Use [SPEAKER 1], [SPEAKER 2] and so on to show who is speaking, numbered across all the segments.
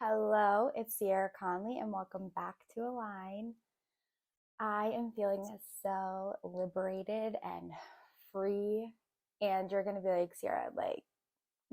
[SPEAKER 1] Hello, it's Sierra Conley, and welcome back to Align. I am feeling so liberated and free, and you're gonna be like, Sierra, like,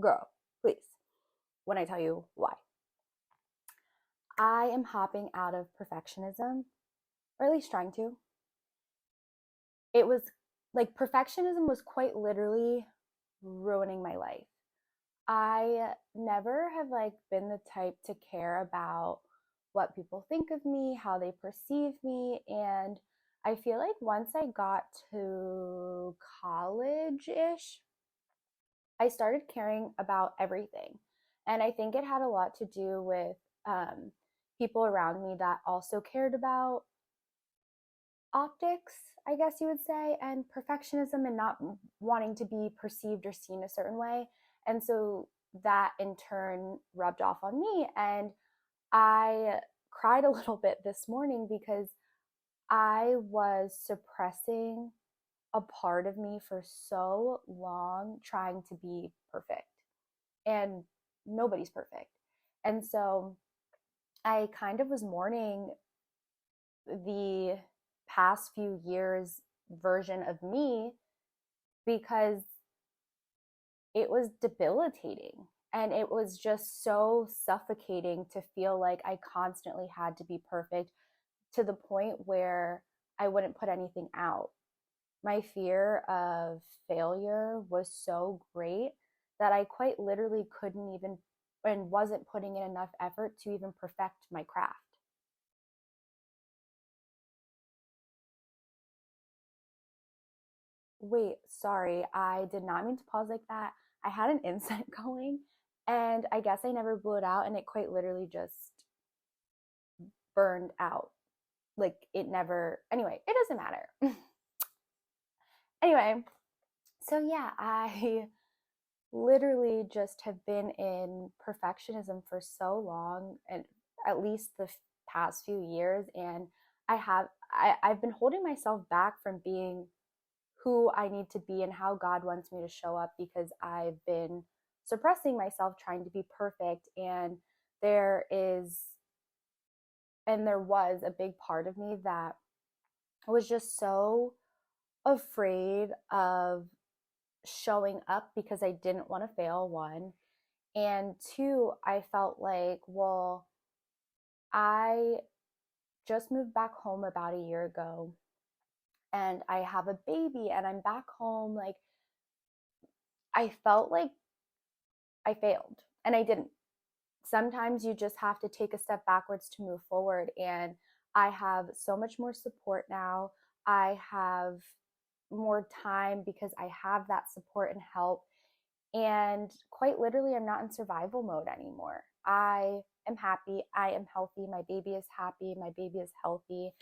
[SPEAKER 1] girl, please, when I tell you why. I am hopping out of perfectionism, or at least trying to. It was like perfectionism was quite literally ruining my life. I never have been the type to care about what people think of me, how they perceive me, and I feel like once I got to college-ish, I started caring about everything. And I think it had a lot to do with people around me that also cared about optics, I guess you would say, and perfectionism and not wanting to be perceived or seen a certain way. And so that in turn rubbed off on me. And I cried a little bit this morning because I was suppressing a part of me for so long, trying to be perfect. And nobody's perfect. And so I kind of was mourning the past few years version of me because it was debilitating and it was just so suffocating to feel like I constantly had to be perfect to the point where I wouldn't put anything out. My fear of failure was so great that I quite literally couldn't even and wasn't putting in enough effort to even perfect my craft. Wait, sorry, I did not mean to pause like that. I had an incense going and I guess I never blew it out and it quite literally just burned out. Like it never, anyway, it doesn't matter. Anyway, so yeah, I literally just have been in perfectionism for so long and at least the past few years and I've been holding myself back from being who I need to be and how God wants me to show up because I've been suppressing myself trying to be perfect. And there is, and there was a big part of me that was just so afraid of showing up because I didn't want to fail, one. And two, I felt like, well, I just moved back home about a year ago and I have a baby and I'm back home. Like, I felt like I failed and I didn't. Sometimes you just have to take a step backwards to move forward. And I have so much more support now. I have more time because I have that support and help. And quite literally, I'm not in survival mode anymore. I am happy. I am healthy. My baby is happy. My baby is healthy.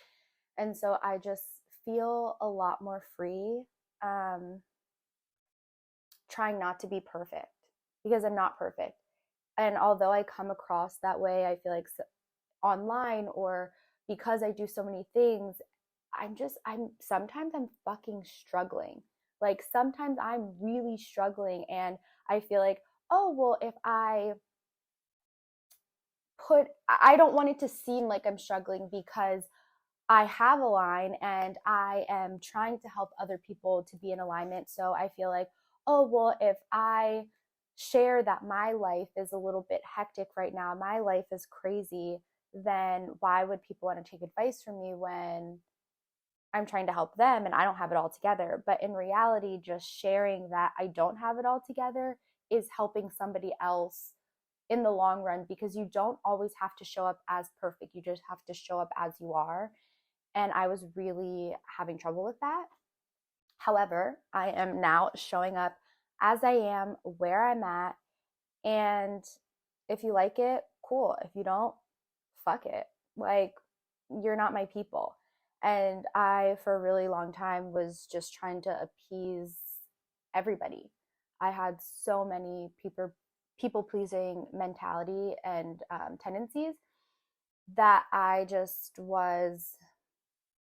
[SPEAKER 1] And so I just feel a lot more free, um, trying not to be perfect because I'm not perfect. And although I come across that way, I feel like online or because I do so many things, I'm sometimes I'm fucking struggling. Like sometimes I'm really struggling and I feel like, oh, well, if I don't want it to seem like I'm struggling because I have a line and I am trying to help other people to be in alignment. So I feel like, oh, well, if I share that my life is a little bit hectic right now, my life is crazy, then why would people want to take advice from me when I'm trying to help them and I don't have it all together? But in reality, just sharing that I don't have it all together is helping somebody else in the long run because you don't always have to show up as perfect. You just have to show up as you are, and I was really having trouble with that. However, I am now showing up as I am, where I'm at, and if you like it, cool. If you don't, fuck it. Like, you're not my people. And I, for a really long time, was just trying to appease everybody. I had so many people pleasing mentality and tendencies that I just was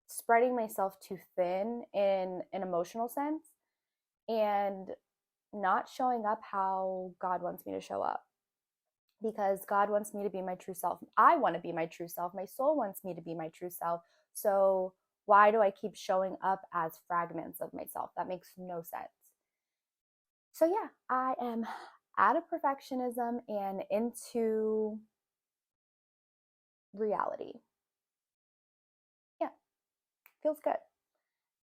[SPEAKER 1] spreading myself too thin in an emotional sense and not showing up how God wants me to show up. because God wants me to be my true self. I want to be my true self. My soul wants me to be my true self. So why do I keep showing up as fragments of myself? That makes no sense. So yeah, I am out of perfectionism and into reality. Yeah, feels good.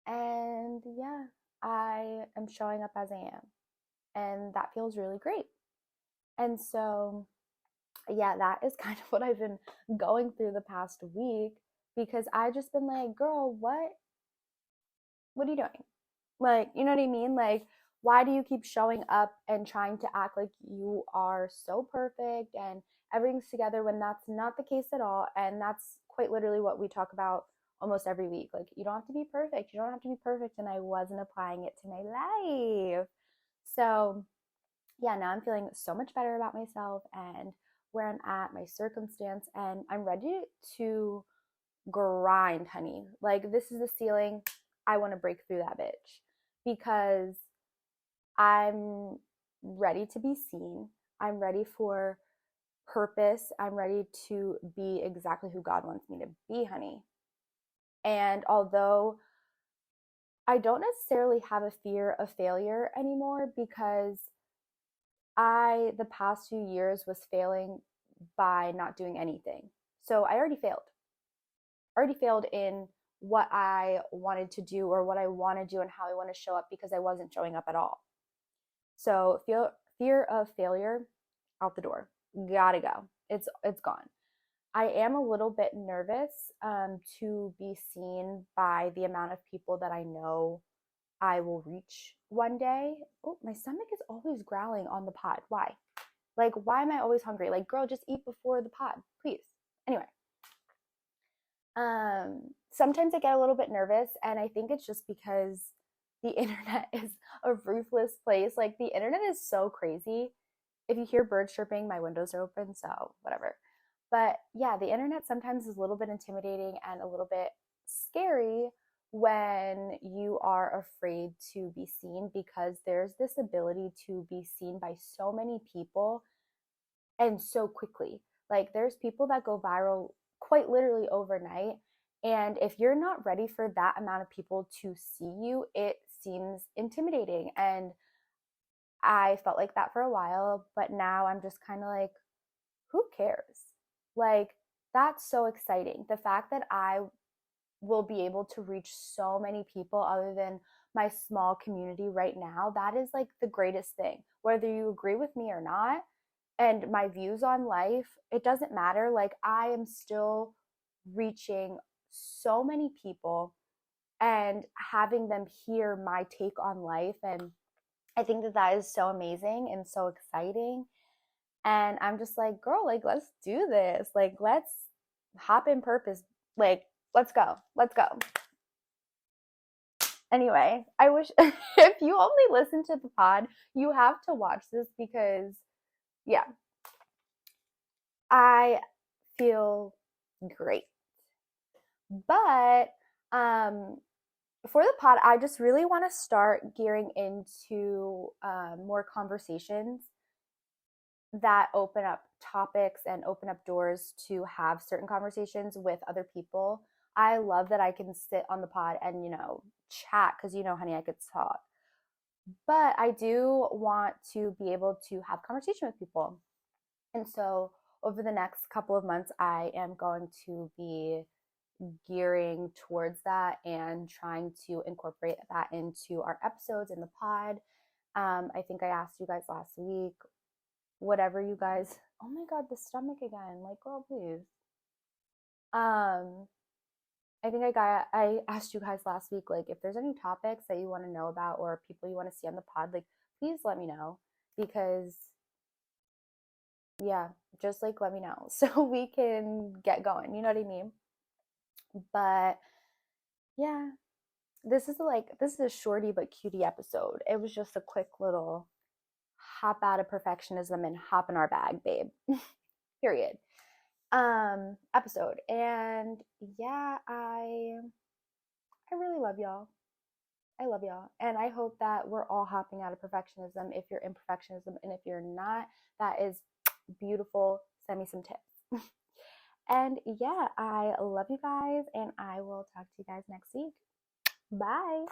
[SPEAKER 1] And yeah, I am showing up as I am. And that feels really great. And so, yeah, that is kind of what I've been going through the past week because I've just been like, girl, what are you doing? Like, you know what I mean? Like, why do you keep showing up and trying to act like you are so perfect and everything's together when that's not the case at all? And that's quite literally what we talk about almost every week. Like, you don't have to be perfect. You don't have to be perfect. And I wasn't applying it to my life. So, yeah, now I'm feeling so much better about myself and where I'm at, my circumstance, and I'm ready to grind, honey. Like, this is the ceiling. I want to break through that bitch because I'm ready to be seen. I'm ready for purpose. I'm ready to be exactly who God wants me to be, honey. And although I don't necessarily have a fear of failure anymore because the past few years, was failing by not doing anything. So I already failed. Already failed in what I wanted to do or what I want to do and how I want to show up because I wasn't showing up at all. So fear of failure out the door. Gotta go. It's gone. I am a little bit nervous to be seen by the amount of people that I know I will reach one day. Oh, my stomach is always growling on the pod. Why? Like, why am I always hungry? Like, girl, just eat before the pod, please. Anyway, sometimes I get a little bit nervous, and I think it's just because the internet is a ruthless place. Like, the internet is so crazy. If you hear birds chirping, my windows are open, so whatever. But yeah, the internet sometimes is a little bit intimidating and a little bit scary when you are afraid to be seen because there's this ability to be seen by so many people and so quickly. Like, there's people that go viral quite literally overnight. And if you're not ready for that amount of people to see you, it seems intimidating. And I felt like that for a while, but now I'm just kind of like, who cares? Like, that's so exciting. The fact that I will be able to reach so many people other than my small community right now, that is like the greatest thing. Whether you agree with me or not, and my views on life, it doesn't matter. Like, I am still reaching so many people and having them hear my take on life. And I think that that is so amazing and so exciting. And I'm just like, girl, like, let's do this. Like, let's hop in purpose. Like, let's go. Let's go. Anyway, I wish if you only listen to the pod, you have to watch this because, yeah, I feel great. But for the pod, I just really want to start gearing into more conversations that open up topics and open up doors to have certain conversations with other people. I love that I can sit on the pod and, chat because, honey, I could talk. But I do want to be able to have conversation with people. And so over the next couple of months, I am going to be gearing towards that and trying to incorporate that into our episodes in the pod. I think I asked you guys last week, whatever you guys, oh my God, the stomach again. Like, girl, please. Um, I think I asked you guys last week, like, if there's any topics that you want to know about or people you want to see on the pod, like, please let me know because yeah, just like let me know so we can get going. You know what I mean? But yeah, this is a shorty but cutie episode. It was just a quick little hop out of perfectionism and hop in our bag, babe. Period. Episode. And yeah, I really love y'all. I love y'all. And I hope that we're all hopping out of perfectionism if you're in perfectionism. And if you're not, that is beautiful. Send me some tips. And yeah, I love you guys, and I will talk to you guys next week. Bye.